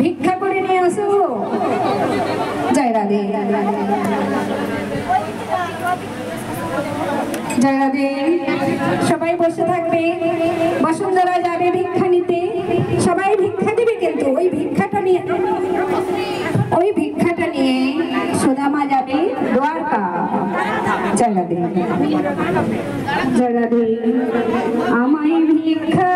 ভিক্ষা করে নিয়ে আসো। জয় রাধে জয় রাধে। সবাই বসে থাকবে, বসুন্ধরা যাবে ভিক্ষা নিতে, সবাই ভিক্ষা দিবে, কিন্তু ওই ভিক্ষাটা নিয়ে সুদামা যাবে দ্বারকা। জয় রাধে জয় রাধে। আমায় ভিক্ষা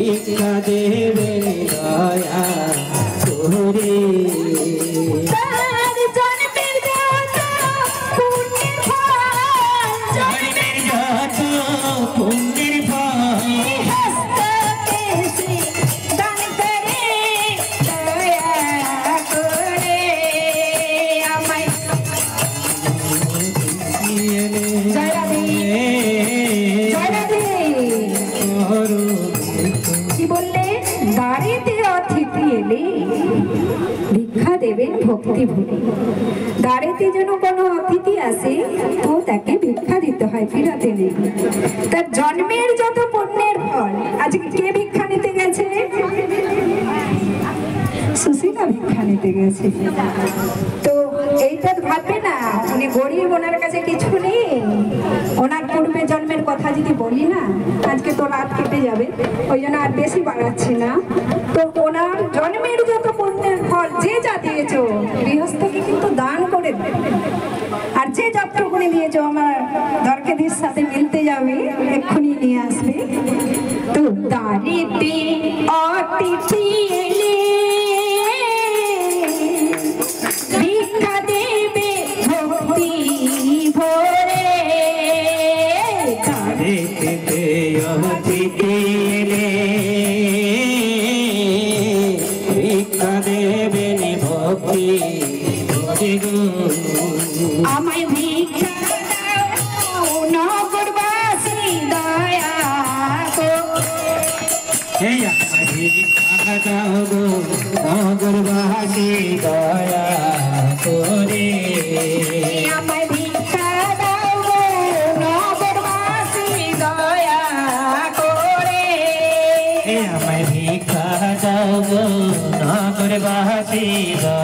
Ika দেবে দয়া করে ভিক্ষা দেবেন ভক্তি ভরে। দাঁড়িতে যেন কোনো অতিথি আসে তো তাকে ভিক্ষা দিতে হয়, ফিরাতে নেই। তার জন্মের যত পুণ্যের ফল। আজকে কে ভিক্ষা নিতে গেছে? সুশীলা ভিক্ষা নিতে গেছে। তো এইটা ভাববে না উনি গরিব, ওনার কাছে কিছু নেই। ওনার পূর্বে জন্মের কথা যদি বলি না, আজকে তো রাত কেটে যাবে, ওই জন্য আর বেশি বাড়াচ্ছি না। তো ওনার জন্মের যত পুণ্যের ফল যে যা দিয়েছো গৃহস্থকে কিন্তু দান করে দেবে। আর যে যতটুকুনি দিয়েছো আমার দরকারির সাথে মিলতে যাবে, এক্ষুনি নিয়ে আসবে। তো দাঁড়িতে অতিথি এলে ভিক্ষা দেবে ভক্তি ভরে। দাঁড়িতে অতিথি এলে ভিক্ষা দেবেন ভক্তি ভরে। আমায় ভিক্ষা দাও নগরবাসী দয়া হে আমায় ভিক্ষা দাও গো নগরবাসী দয়া করে। আমায় ভিক্ষা দাও গো নগরবাসী দয়া করে। হে আমায় ভিক্ষা দাও গো নগরবাসী দয়া